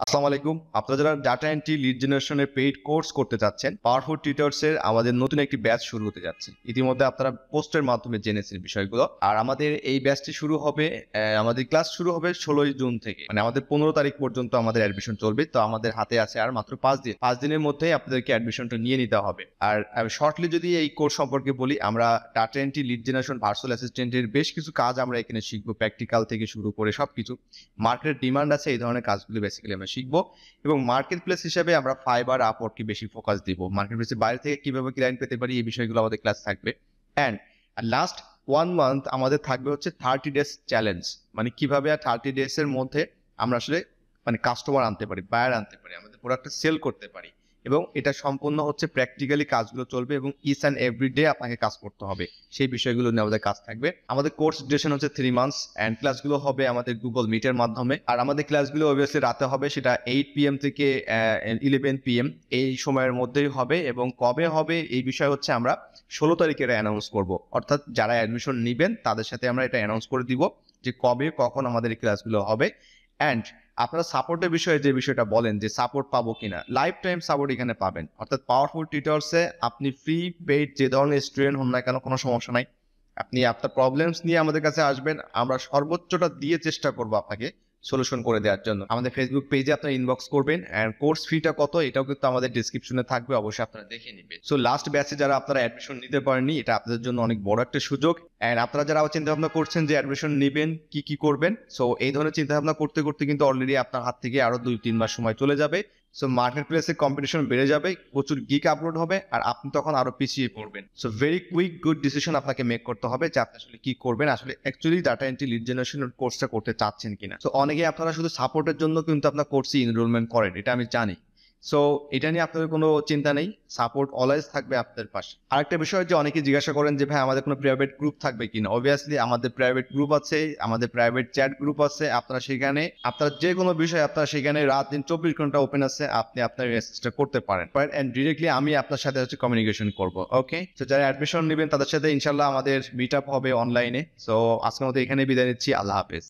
আসসালামু আলাইকুম। আপনারা যারা ডাটা এন্ট্রি লিড জেনারেশনের পেইড কোর্স করতে চাচ্ছেন, পাওয়ারফুল টিউটরস এর আমাদের নতুন একটি ব্যাচ শুরু হতে যাচ্ছে। ইতিমধ্যে আপনারা পোস্টের মাধ্যমে জেনেছেন বিষয়গুলো। আর আমাদের এই ব্যাচটি শুরু হবে আমাদের ক্লাস শুরু হবে 16ই জুন থেকে। মানে আমাদের 15 তারিখ পর্যন্ত আমাদের অ্যাডমিশন চলবে। তো আমাদের হাতে আছে আর মাত্র 5 দিন। 5 দিনের মধ্যেই আপনাদেরকে অ্যাডমিশনটা নিয়ে নিতে হবে। আর শর্টলি যদি এই কোর্স সম্পর্কে বলি, আমরা data entry lead generation virtual অ্যাসিস্ট্যান্টের বেশ কিছু কাজ আমরা এখানে শিখব। প্র্যাকটিক্যাল থেকে শুরু করে সবকিছু। মার্কেটের ডিমান্ড আছে এই ধরনের কাজগুলো বেসিক্যালি আমরা শিখব। এবং মার্কেট প্লেস হিসেবে আমরা ফাইবার আপওয়ার্ককে বেশি ফোকাস দিব। মার্কেট প্লেসের বাইরে থেকে কিভাবে ক্লায়েন্ট পেতে পারি এই বিষয়গুলো আমাদের ক্লাস থাকবে। অ্যান্ড লাস্ট 1 মান্থ আমাদের থাকবে হচ্ছে 30 ডেজ চ্যালেঞ্জ। মানে কিভাবে 30 ডেজ এর মধ্যে আমরা আসলে মানে কাস্টমার আনতে পারি, বায়ার আনতে পারি, আমাদের প্রোডাক্টটা সেল করতে পারি। এবং এটা সম্পূর্ণ হচ্ছে প্র্যাকটিক্যালি কাজগুলো চলবে এবং ইচ অ্যান্ড এভরি ডে আপনাকে কাজ করতে হবে। সেই বিষয়গুলো নিয়ে আমাদের কাজ থাকবে। আমাদের কোর্স ডিউরেশন হচ্ছে 3 মান্থস অ্যান্ড ক্লাসগুলো হবে আমাদের গুগল মিটের মাধ্যমে। আর আমাদের ক্লাসগুলো অবভিয়াসলি রাতে হবে, সেটা 8 PM থেকে 11 PM এই সময়ের মধ্যেই হবে। এবং কবে হবে এই বিষয় হচ্ছে আমরা 16 তারিখে এটা অ্যানাউন্স করব। অর্থাৎ যারা অ্যাডমিশন নেবেন তাদের সাথে আমরা এটা অ্যানাউন্স করে দিব যে কবে কখন আমাদের এই ক্লাসগুলো হবে। অ্যান্ড আপনারা সাপোর্টের বিষয়ে যে বিষয়টা বলেন যে সাপোর্ট পাবো কিনা, লাইফ টাইম সাপোর্ট এখানে পাবেন। অর্থাৎ পাওয়ারফুল টিউটরসে আপনি ফ্রি পেইড যে ধরনের স্টুডেন্ট হন না কেন কোনো সমস্যা নাই। আপনি আপনার প্রবলেমস নিয়ে আমাদের কাছে আসবেন, আমরা সর্বোচ্চটা দিয়ে চেষ্টা করবো আপনাকে সলিউশন করে দেওয়ার জন্য। আমাদের ফেসবুক পেজে আপনারা ইনবক্স করবেন অ্যান্ড কোর্স ফিটা কত এটাও কিন্তু আমাদের ডিসক্রিপশনে থাকবে, অবশ্যই আপনারা দেখে নেবেন। সো লাস্ট ব্যাচে যারা আপনারা অ্যাডমিশন নিতে পারেননি, এটা আপনাদের জন্য অনেক বড় একটা সুযোগ। অ্যান্ড আপনারা যারা চিন্তা ভাবনা করছেন যে অ্যাডমিশন নেবেন কি করবেন, সো এই ধরনের চিন্তা ভাবনা করতে করতে কিন্তু অলরেডি আপনার হাত থেকে আরো 2-3 মাস সময় চলে যাবে। সো মার্কেট প্লেসে কম্পিটিশন বেড়ে যাবে, প্রচুর গিক আপলোড হবে আর আপনি তখন আরো পিছিয়ে পড়বেন। So very quick good decision আপনাকে মেক করতে হবে যে আপনি আসলে কি করবেন, আসলে actually data entry lead generation কোর্সটা করতে চাচ্ছেন কিনা। সো অনেকেই আপনারা শুধু সাপোর্টের জন্য কিন্তু আপনার কোর্সে এনরোলমেন্ট করেন, এটা আমি জানি। সো এটা নিয়ে আপনাদের কোনো চিন্তা নেই, সাপোর্ট অলওয়েজ থাকবে আপনাদের পাশে। আরেকটা বিষয় যে অনেকে জিজ্ঞাসা করেন যে ভাই আমাদের কোনো প্রাইভেট গ্রুপ থাকবে কিনা। অবভিয়াসলি আমাদের প্রাইভেট গ্রুপ আছে, আমাদের প্রাইভেট চ্যাট গ্রুপ আছে। আপনারা সেখানে আপনার যে কোনো বিষয় আপনারা সেখানে রাত দিন 24 ঘন্টা ওপেন আছে, আপনি আপনার মেসেজটা করতে পারেন এন্ড ডিরেক্টলি আমি আপনার সাথে হচ্ছে কমিউনিকেশন করব। ওকে, তো যারা অ্যাডমিশন নেবেন তাদের সাথে ইনশাল্লাহ আমাদের মিট আপ হবে অনলাইনে। সো আজকের মতো এখানে বিদায় নিচ্ছি, আল্লাহ হাফেজ।